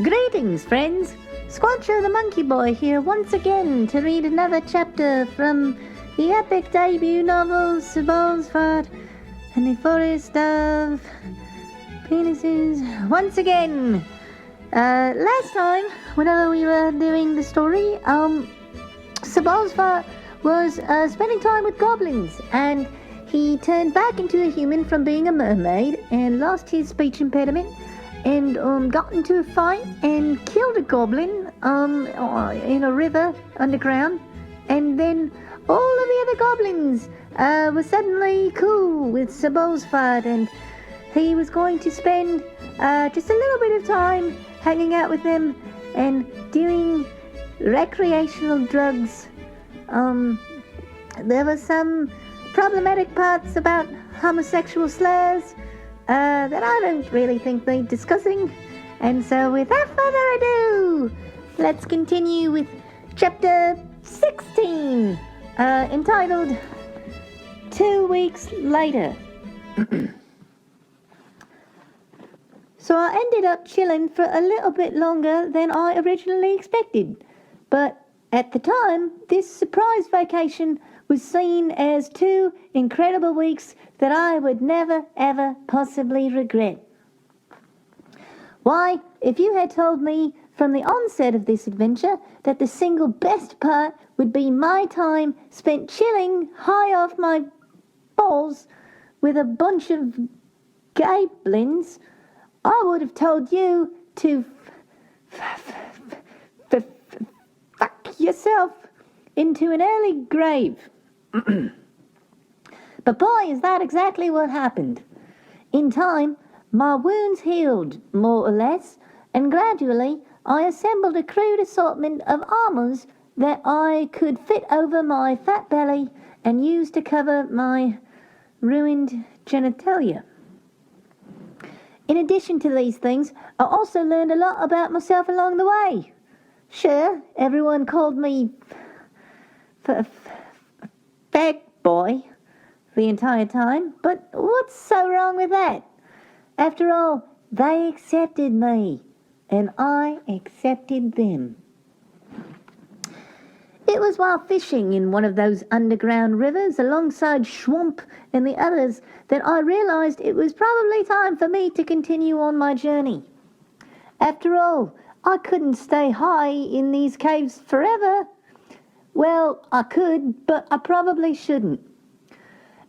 Greetings, friends. Squancher the Monkey Boy here once again to read another chapter from the epic debut novel Ballsfart and the Forest of Penises. Once again, last time, whenever we were doing the story, Ballsfart was spending time with goblins, and he turned back into a human from being a mermaid and lost his speech impediment and got into a fight and killed a goblin in a river underground, and then all of the other goblins were suddenly cool with Ballsfart, and he was going to spend just a little bit of time hanging out with them and doing recreational drugs. There were some problematic parts about homosexual slurs that I don't really think need discussing. And so without further ado, let's continue with chapter 16, entitled 2 Weeks Later. So I ended up chilling for a little bit longer than I originally expected. But at the time, this surprise vacation was seen as 2 incredible weeks that I would never, ever possibly regret. Why, if you had told me from the onset of this adventure that the single best part would be my time spent chilling high off my balls with a bunch of goblins, I would have told you to fuck yourself into an early grave. But boy, is that exactly what happened. In time, my wounds healed, more or less, and gradually I assembled a crude assortment of armours that I could fit over my fat belly and use to cover my ruined genitalia. In addition to these things, I also learned a lot about myself along the way. Sure, everyone called me fag boy the entire time, but what's so wrong with that? After all, they accepted me, and I accepted them. It was while fishing in one of those underground rivers alongside Schwamp and the others that I realised it was probably time for me to continue on my journey. After all, I couldn't stay high in these caves forever. Well, I could, but I probably shouldn't.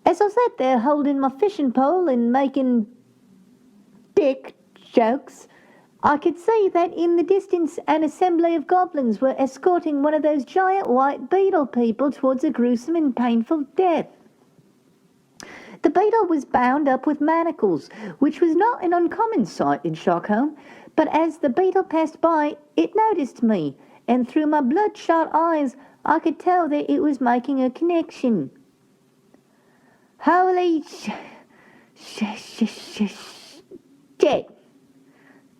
As I sat there holding my fishing pole and making dick jokes, I could see that in the distance an assembly of goblins were escorting one of those giant white beetle people towards a gruesome and painful death. The beetle was bound up with manacles, which was not an uncommon sight in Stockholm, but as the beetle passed by, it noticed me, and through my bloodshot eyes I could tell that it was making a connection. Holy shit.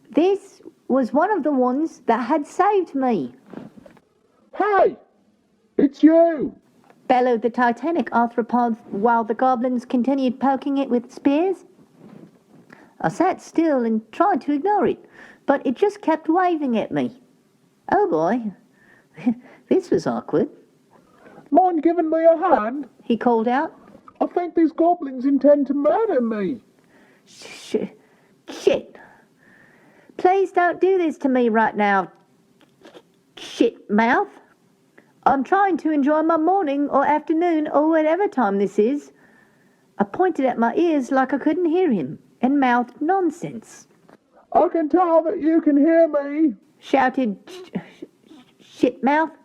This was one of the ones that had saved me. Hey! It's you! Bellowed the titanic arthropod while the goblins continued poking it with spears. I sat still and tried to ignore it, but it just kept waving at me. Oh boy, this was awkward. Mind giving me a hand? He called out. I think these goblins intend to murder me. Shit. Please don't do this to me right now, shit mouth. I'm trying to enjoy my morning or afternoon or whatever time this is. I pointed at my ears like I couldn't hear him and mouthed nonsense. I can tell that you can hear me, shouted shit mouth.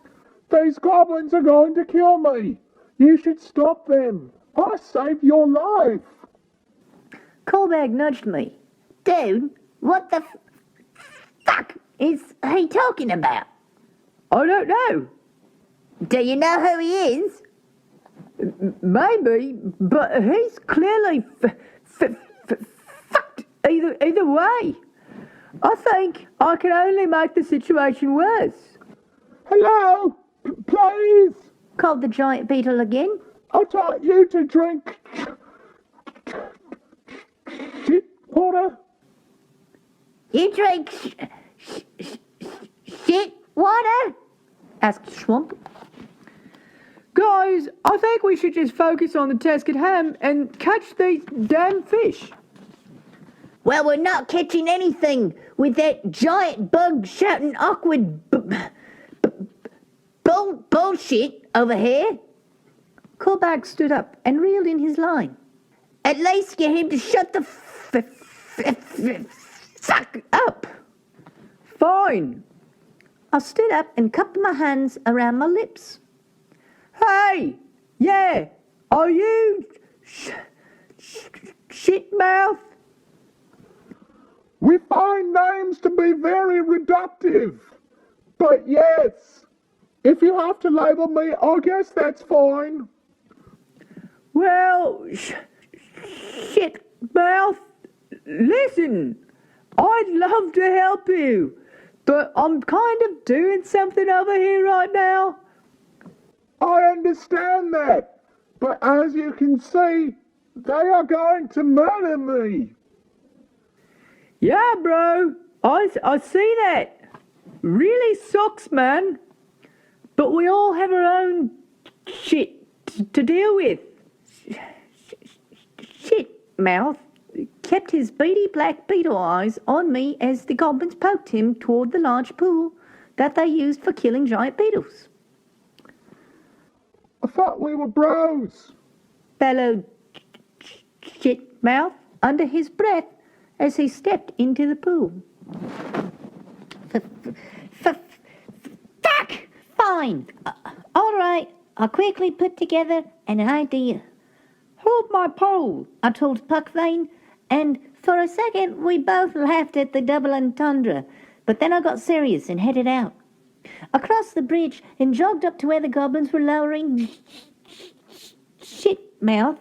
These goblins are going to kill me. You should stop them. I saved your life. Colbag nudged me. Dude, what the fuck is he talking about? I don't know. Do you know who he is? Maybe, but he's clearly fucked either way. I think I can only make the situation worse. Hello, please, called the giant beetle again. I taught you to drink shit water. You drink shit water? Asked Schwamp. Guys, I think we should just focus on the task at hand and catch these damn fish. Well, we're not catching anything with that giant bug shouting awkward bullshit over here. Korbag stood up and reeled in his line. At least get him to shut the fuck up. Fine. I stood up and cupped my hands around my lips. Hey! Yeah! Are you... shitmouth? We find names to be very reductive. But yes, if you have to label me, I guess that's fine. Well, shitmouth, listen, I'd love to help you, but I'm kind of doing something over here right now. I understand that, but as you can see, they are going to murder me. Yeah, bro, I see that. Really sucks, man. But we all have our own shit to deal with. Shitmouth kept his beady black beetle eyes on me as the goblins poked him toward the large pool that they used for killing giant beetles. I thought we were bros. Bellowed Shitmouth under his breath as he stepped into the pool. Fuck! Fine. All right. I quickly put together an idea. Hold my pole, I told Puckvein, and for a second we both laughed at the double entendre, but then I got serious and headed out. I crossed the bridge and jogged up to where the goblins were lowering Shitmouth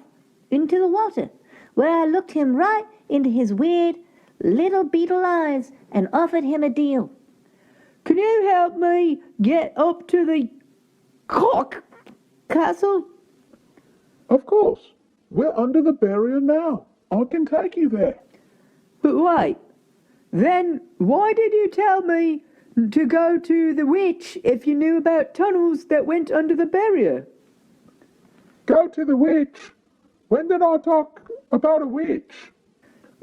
into the water, where I looked him right into his weird little beetle eyes and offered him a deal. Can you help me get up to the cock castle? Of course. We're under the barrier now. I can take you there. But wait, then why did you tell me to go to the witch if you knew about tunnels that went under the barrier? Go to the witch. When did I talk about a witch?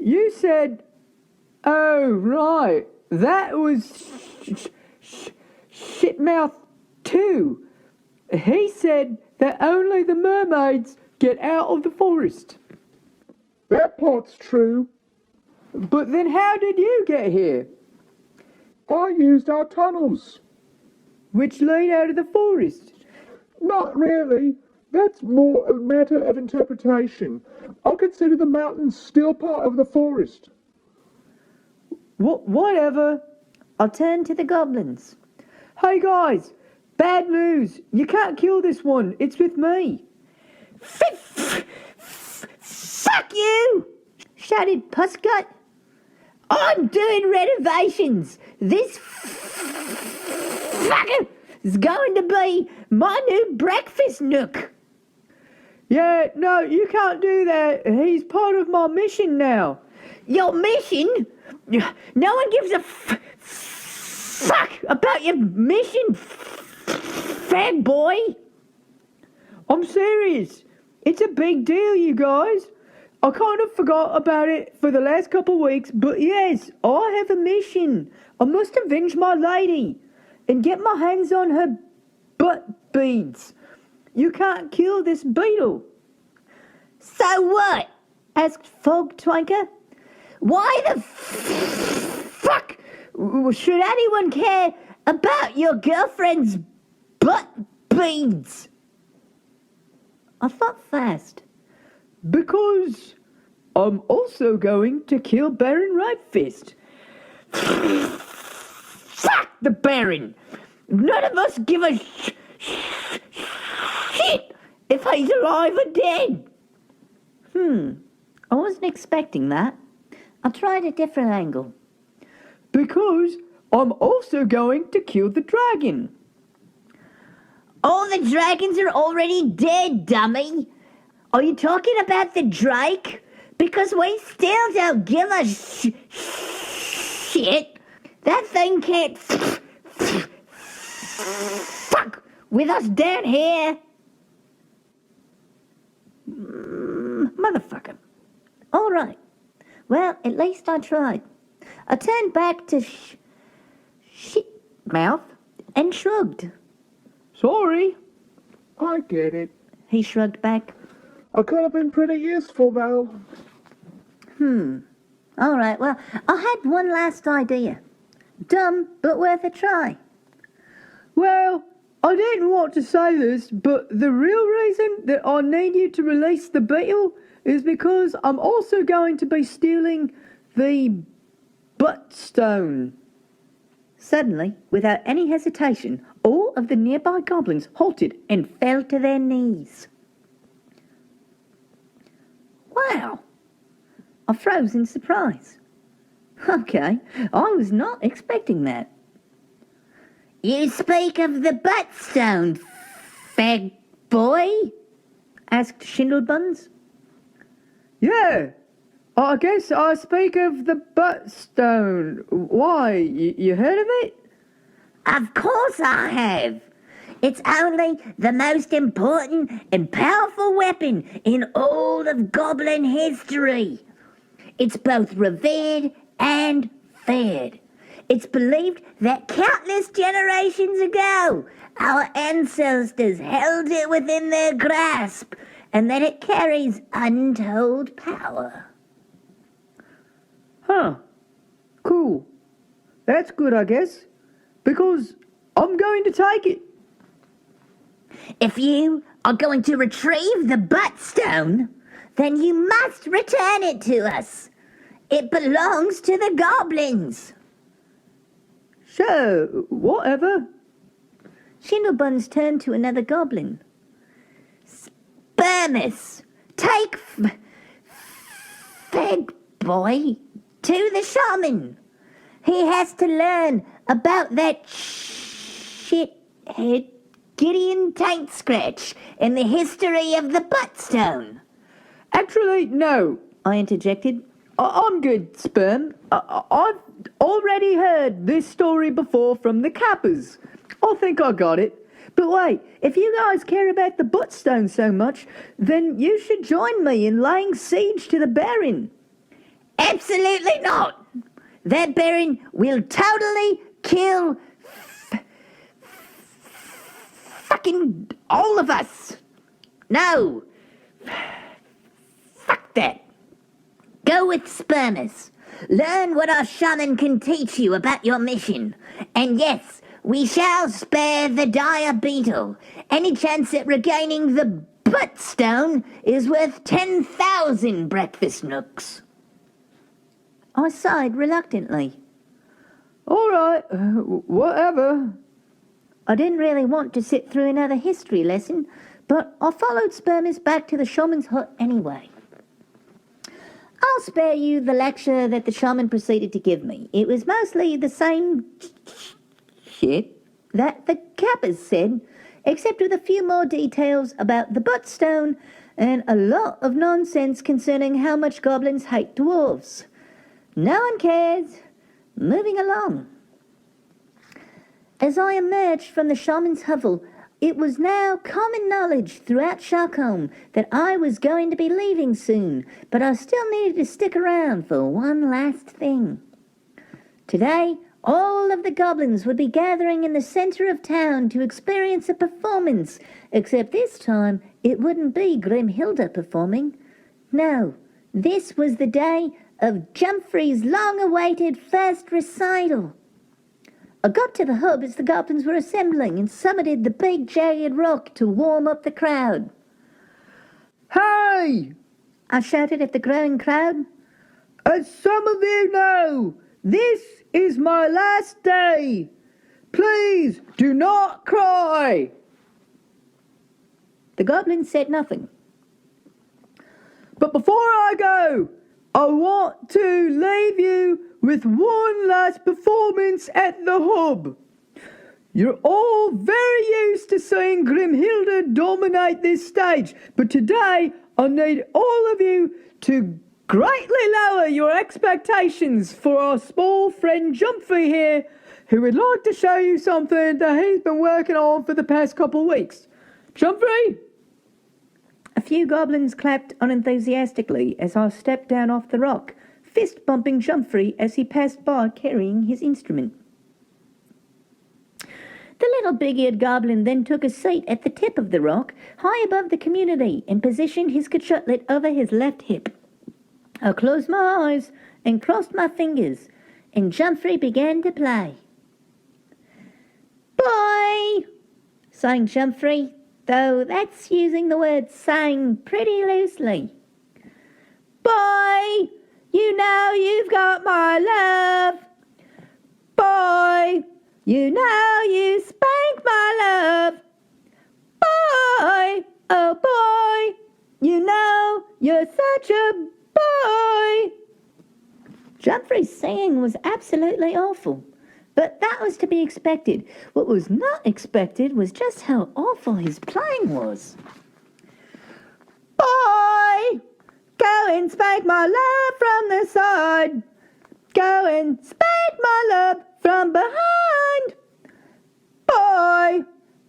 You said, oh, right, that was Shitmouth 2. He said that only the mermaids get out of the forest. That part's true. But then how did you get here? I used our tunnels. Which lead out of the forest? Not really. That's more a matter of interpretation. I consider the mountains still part of the forest. Whatever. I turned to the goblins. Hey guys, bad news. You can't kill this one. It's with me. Fuck you! Shouted Pussgut. I'm doing renovations. This fucker is going to be my new breakfast nook. Yeah, no, you can't do that. He's part of my mission now. Your mission? No one gives a fuck about your mission, fag boy. I'm serious. It's a big deal, you guys. I kind of forgot about it for the last couple of weeks, but yes, I have a mission. I must avenge my lady and get my hands on her butt beads. You can't kill this beetle. So what? Asked Fog Twanker. Why the fuck should anyone care about your girlfriend's butt beads? I thought fast. Because I'm also going to kill Baron Rightfist. Fuck the Baron! None of us give a shit if he's alive or dead. I wasn't expecting that. I tried a different angle. Because I'm also going to kill the dragon. All the dragons are already dead, dummy. Are you talking about the Drake? Because we still don't give a shit. That thing can't Fuck! With us down here! Motherfucker. All right. Well, at least I tried. I turned back to shit mouth and shrugged. Sorry. I get it. He shrugged back. I could have been pretty useful, though. All right, well, I had one last idea. Dumb, but worth a try. Well, I didn't want to say this, but the real reason that I need you to release the beetle is because I'm also going to be stealing the buttstone. Suddenly, without any hesitation, all of the nearby goblins halted and fell to their knees. Wow! I froze in surprise. Okay, I was not expecting that. You speak of the buttstone, fag boy? Asked Shindlebuns. Yeah, I guess I speak of the buttstone. Why, you heard of it? Of course I have. It's only the most important and powerful weapon in all of goblin history. It's both revered and feared. It's believed that countless generations ago, our ancestors held it within their grasp, and that it carries untold power. Huh. Cool. That's good, I guess. Because I'm going to take it. If you are going to retrieve the buttstone, then you must return it to us. It belongs to the goblins. Sure, whatever. Shindlebuns turned to another goblin. Spermus, take Feg Boy to the shaman. He has to learn about that shithead Gideon Taint Scratch and the history of the buttstone. Actually, no, I interjected. I'm good, Sperm. I've already heard this story before from the Kappas. I think I got it. But wait, if you guys care about the buttstone so much, then you should join me in laying siege to the Baron. Absolutely not. That Baron will totally kill fucking all of us. No. Fuck that. Go with Spermus. Learn what our shaman can teach you about your mission. And yes, we shall spare the dire beetle. Any chance at regaining the buttstone is worth 10,000 breakfast nooks. I sighed reluctantly. All right, whatever. I didn't really want to sit through another history lesson, but I followed Spermus back to the shaman's hut anyway. I'll spare you the lecture that the shaman proceeded to give me. It was mostly the same shit that the Kappas said, except with a few more details about the buttstone and a lot of nonsense concerning how much goblins hate dwarves. No one cares. Moving along. As I emerged from the shaman's hovel, it was now common knowledge throughout Sharkholm that I was going to be leaving soon, but I still needed to stick around for one last thing. Today, all of the goblins would be gathering in the centre of town to experience a performance, except this time it wouldn't be Grimhilda performing. No, this was the day of Jumfrey's long-awaited first recital. I got to the hub as the goblins were assembling and summited the big jagged rock to warm up the crowd. Hey! I shouted at the growing crowd. As some of you know, this is my last day. Please do not cry. The goblins said nothing. But before I go, I want to leave you with one last performance at the hub. You're all very used to seeing Grimhilda dominate this stage, but today I need all of you to greatly lower your expectations for our small friend Jumpy here, who would like to show you something that he's been working on for the past couple of weeks. Jumpy? A few goblins clapped unenthusiastically as I stepped down off the rock, fist-bumping Jumpy as he passed by carrying his instrument. The little big-eared goblin then took a seat at the tip of the rock, high above the community, and positioned his cutlet over his left hip. I closed my eyes and crossed my fingers, and Jumpy began to play. Boy, sang Jumpy, though that's using the word sang pretty loosely. Boy, you know you've got my love. Boy, you know you spank my love. Boy, oh boy, you know you're such a boy. Jumpy's singing was absolutely awful, but that was to be expected. What was not expected was just how awful his playing was. Boy, go and spank my love from the side. Go and spank my love from behind. Boy,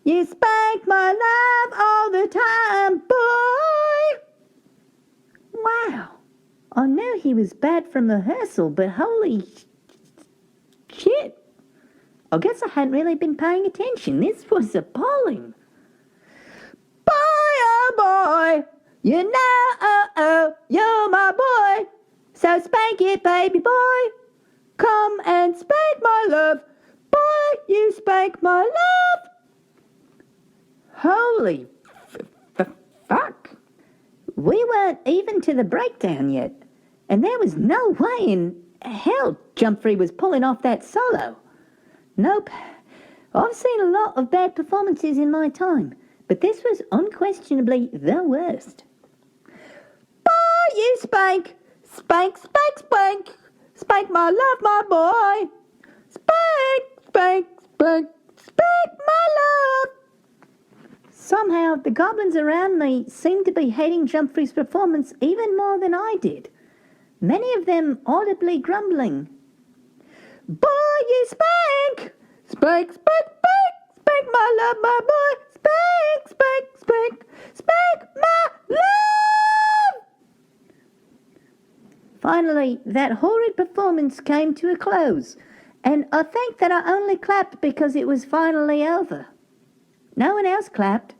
you spank my love all the time, boy. Wow, I knew he was bad from rehearsal, but holy shit. I guess I hadn't really been paying attention. This was appalling. Boy, oh boy, you know, you're my boy. So spank it, baby boy. Come and spank my love. Boy, you spank my love. Holy fuck. We weren't even to the breakdown yet, and there was no way in hell Jumpy was pulling off that solo. Nope. I've seen a lot of bad performances in my time, but this was unquestionably the worst. Boy, you spank. Spank, spank, spank. Spank my love, my boy. Spank, spank, spank. Spank my love. Somehow, the goblins around me seemed to be hating Jumpy's performance even more than I did. Many of them audibly grumbling. Boy, you spank! Spank, spank, spank! Spank my love, my boy! Spank, spank, spank! Spank my love! Finally, that horrid performance came to a close, and I think that I only clapped because it was finally over. No one else clapped,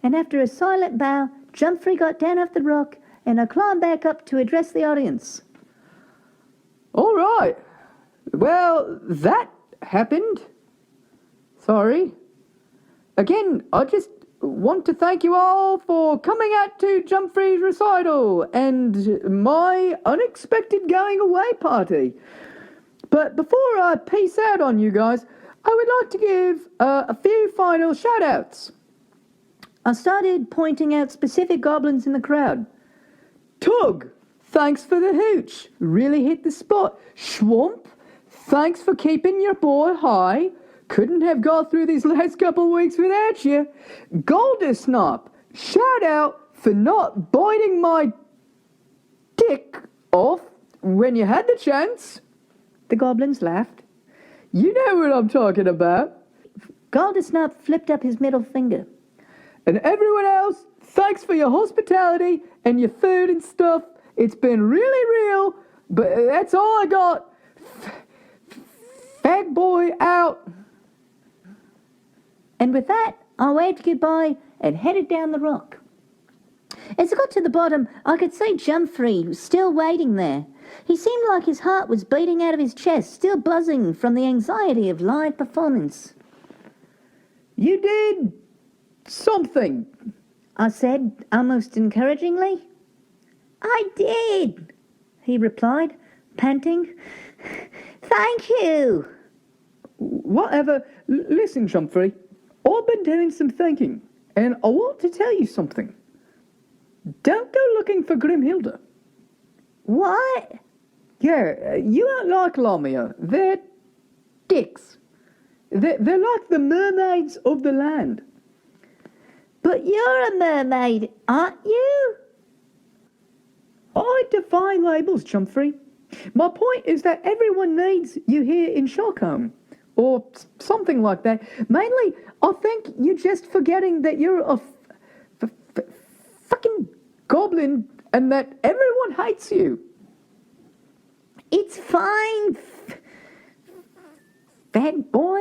and after a silent bow, Jumpy got down off the rock, and I climbed back up to address the audience. All right. Well, that happened. Sorry. Again, I just want to thank you all for coming out to Jumpy's recital and my unexpected going away party. But before I peace out on you guys, I would like to give a few final shout-outs. I started pointing out specific goblins in the crowd. Tug, thanks for the hooch. Really hit the spot. Schwamp, thanks for keeping your boy high. Couldn't have got through these last couple of weeks without you. Goldersnop, shout out for not biting my dick off when you had the chance. The goblins laughed. You know what I'm talking about. Goldersnop flipped up his middle finger. And everyone else, thanks for your hospitality and your food and stuff. It's been really real, but that's all I got. Fag boy out. And with that, I waved goodbye and headed down the rock. As I got to the bottom, I could see Jumpy still waiting there. He seemed like his heart was beating out of his chest, still buzzing from the anxiety of live performance. You did something, I said, almost encouragingly. I did, he replied, panting. Thank you. Whatever. Listen, Jumpy, I've been doing some thinking, and I want to tell you something. Don't go looking for Grimhilda. What? Yeah, you aren't like Lamia. They're dicks. They're like the mermaids of the land. But you're a mermaid, aren't you? I defy labels, Chumfrey. My point is that everyone needs you here in Stockholm. Or something like that. Mainly, I think you're just forgetting that you're a fucking goblin and that everyone hates you. It's fine, fat boy.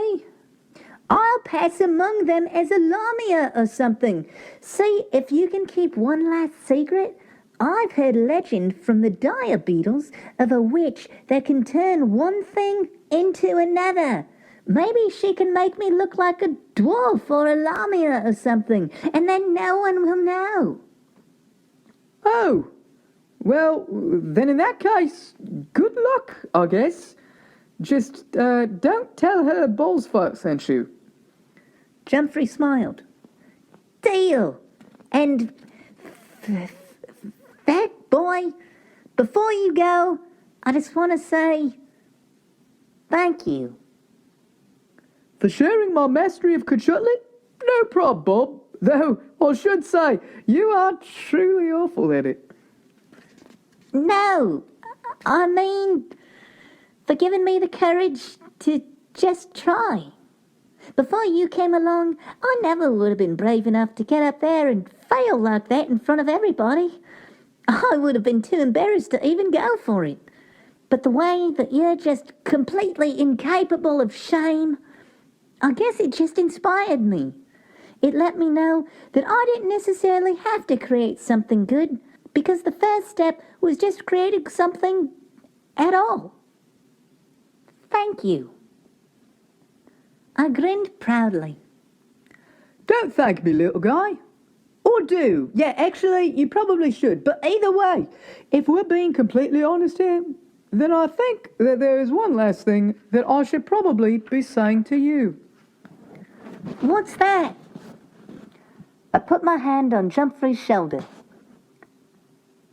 I'll pass among them as a lamia or something. See if you can keep one last secret. I've heard legend from the dire beetles of a witch that can turn one thing into another. Maybe she can make me look like a dwarf or a lamia or something, and then no one will know. Oh, well, then in that case, good luck, I guess. Just don't tell her Ballsfart sent you. Jumfrey smiled. Deal. And fat boy, before you go, I just want to say thank you. For sharing my mastery of Kachutli? No prob, Bob. Though, I should say, you are truly awful at it. No, I mean, for giving me the courage to just try. Before you came along, I never would have been brave enough to get up there and fail like that in front of everybody. I would have been too embarrassed to even go for it. But the way that you're just completely incapable of shame, I guess it just inspired me. It let me know that I didn't necessarily have to create something good, because the first step was just creating something at all. Thank you. I grinned proudly. Don't thank me, little guy. Or do. Yeah, actually, you probably should. But either way, if we're being completely honest here, then I think that there is one last thing that I should probably be saying to you. What's that? I put my hand on Jumfrey's shoulder.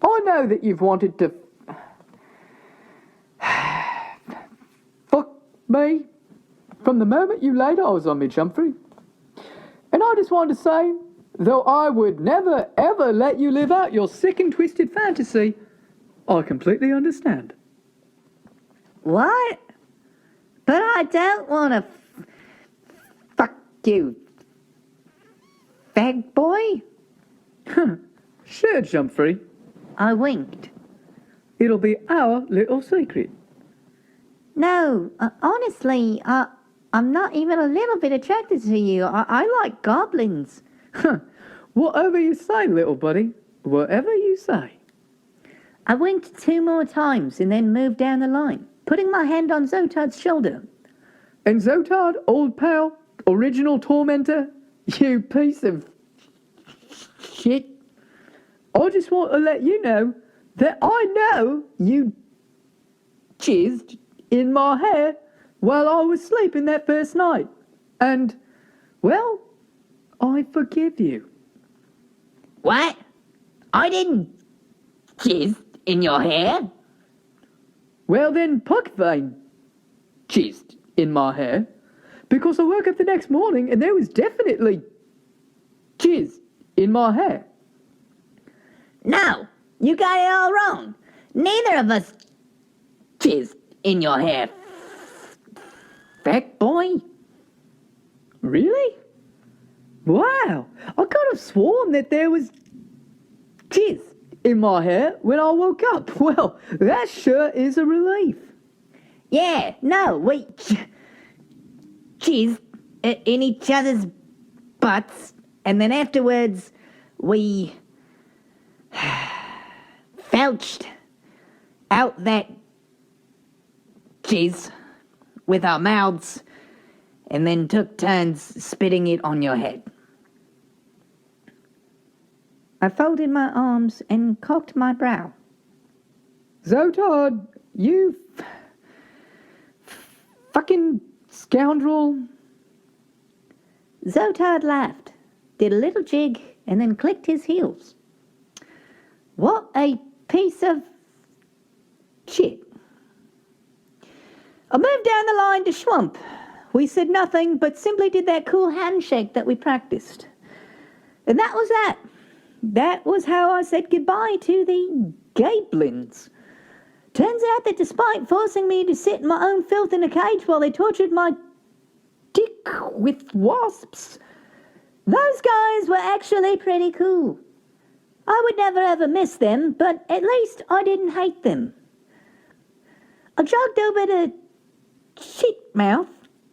I know that you've wanted to fuck me from the moment you laid eyes on me, Jumfrey. And I just wanted to say, though I would never ever let you live out your sick and twisted fantasy, I completely understand. What? But I don't want to fuck you, fag boy. Sure, Jumfrey. I winked. It'll be our little secret. No, honestly, I'm not even a little bit attracted to you. I like goblins. Whatever you say, little buddy. Whatever you say. I winked 2 more times and then moved down the line, putting my hand on Zotard's shoulder. And Zotard, old pal, original tormentor, you piece of shit. I just want to let you know that I know you jizzed in my hair while I was sleeping that first night. And, well, I forgive you. What? I didn't jizz in your hair? Well then, Puckvein jizzed in my hair because I woke up the next morning and there was definitely jizz in my hair. No, you got it all wrong. Neither of us jizzed in your hair, fat boy. Really? Wow, I could have sworn that there was jizz in my hair when I woke up. Well, that sure is a relief. Yeah, no, we jizzed in each other's butts, and then afterwards we felched out that jizz with our mouths and then took turns spitting it on your head. I folded my arms and cocked my brow. Zotard, you fucking scoundrel. Zotard laughed, did a little jig, and then clicked his heels. What a piece of shit. I moved down the line to Schwump. We said nothing, but simply did that cool handshake that we practiced. And that was that. That was how I said goodbye to the Gablins. Turns out that despite forcing me to sit in my own filth in a cage while they tortured my dick with wasps, those guys were actually pretty cool. I would never ever miss them, but at least I didn't hate them. I jogged over to Shitmouth,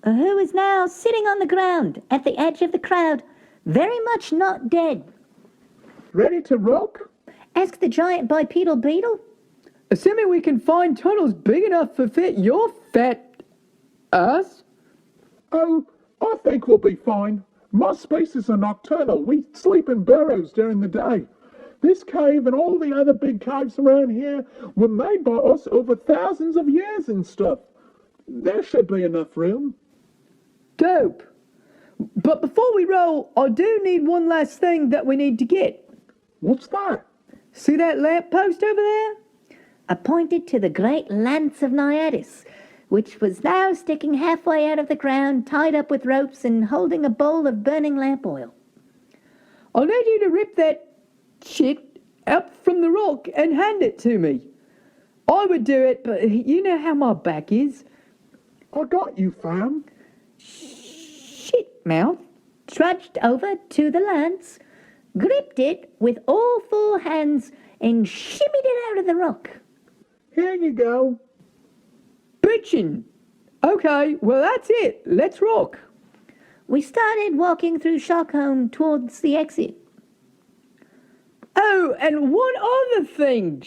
who is now sitting on the ground at the edge of the crowd, very much not dead. Ready to rock? Asked the giant bipedal beetle. Assuming we can find tunnels big enough to fit your fat ass. Oh, I think we'll be fine. Most species are nocturnal. We sleep in burrows during the day. This cave and all the other big caves around here were made by us over thousands of years and stuff. There should be enough room. Dope. But before we roll, I do need one last thing that we need to get. What's that? See that lamppost over there? I pointed to the great lance of Naiadis, which was now sticking halfway out of the ground, tied up with ropes and holding a bowl of burning lamp oil. I'll need you to rip that shit up from the rock and hand it to me. I would do it, but you know how my back is. I got you, fam. Shitmouth trudged over to the lance, gripped it with all four hands, and shimmied it out of the rock. Here you go. Bitchin'. Okay, well that's it. Let's rock. We started walking through Shockholm towards the exit. Oh, and one other thing.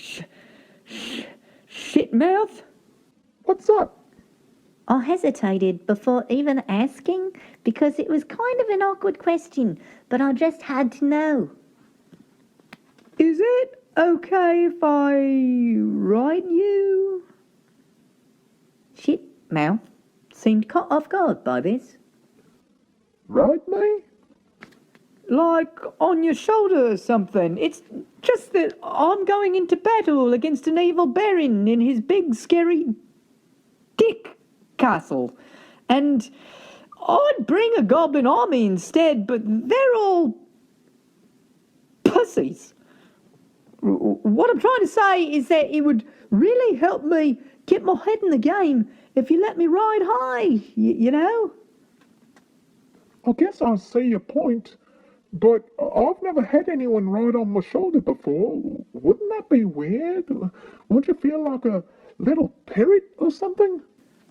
Shitmouth. What's up? I hesitated before even asking because it was kind of an awkward question, but I just had to know. Is it okay if I write you? Shitmouth seemed caught off guard by this. Right, me? Like on your shoulder or something. It's just that I'm going into battle against an evil baron in his big scary dick castle. And I'd bring a goblin army instead, but they're all pussies. What I'm trying to say is that it would really help me get my head in the game if you let me ride high, you know? I guess I see your point, but I've never had anyone ride on my shoulder before. Wouldn't that be weird? Won't you feel like a little parrot or something?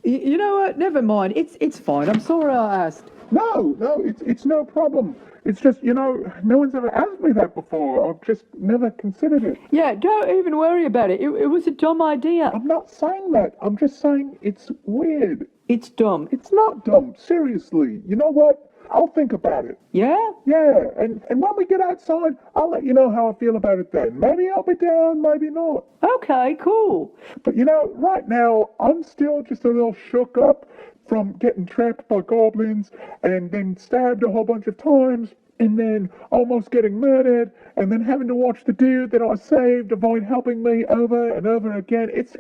You know what? Never mind. It's fine. I'm sorry I asked. No, it's no problem. It's just, no one's ever asked me that before. I've just never considered it. Yeah, don't even worry about it. It was a dumb idea. I'm not saying that. I'm just saying it's weird. It's dumb. It's not dumb, seriously. You know what? I'll think about it. Yeah? Yeah, and when we get outside, I'll let you know how I feel about it then. Maybe I'll be down, maybe not. Okay, cool. But right now, I'm still just a little shook up from getting trapped by goblins and then stabbed a whole bunch of times and then almost getting murdered and then having to watch the dude that I saved avoid helping me over and over again. It's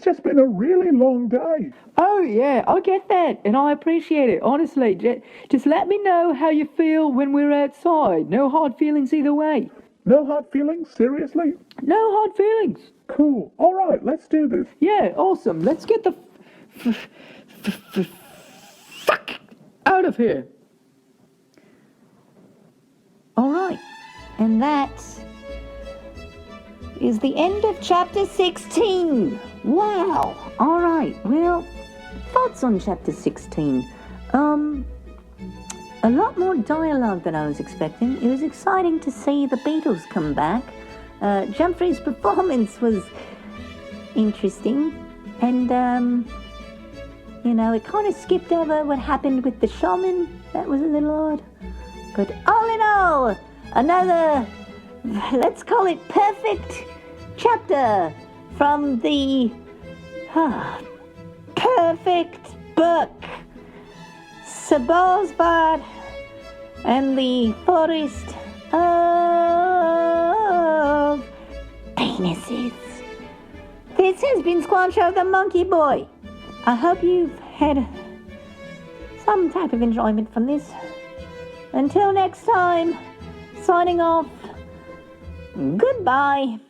just been a really long day. Oh, yeah, I get that, and I appreciate it, honestly. Just let me know how you feel when we're outside. No hard feelings either way. No hard feelings? Seriously? No hard feelings. Cool. All right, let's do this. Yeah, awesome. Let's get the fuck out of here. All right, and that is the end of chapter 16. Wow. All right, well, thoughts on chapter 16? A lot more dialogue than I was expecting. It was exciting to see the Beatles come back. Jumfrey's performance was interesting, and it kind of skipped over what happened with the shaman. That was a little odd. But all in all, another, let's call it perfect chapter from the perfect book. Ballsfart and the Forest of Penises. This has been Squancho the Monkey Boy. I hope you've had some type of enjoyment from this. Until next time, signing off. Goodbye.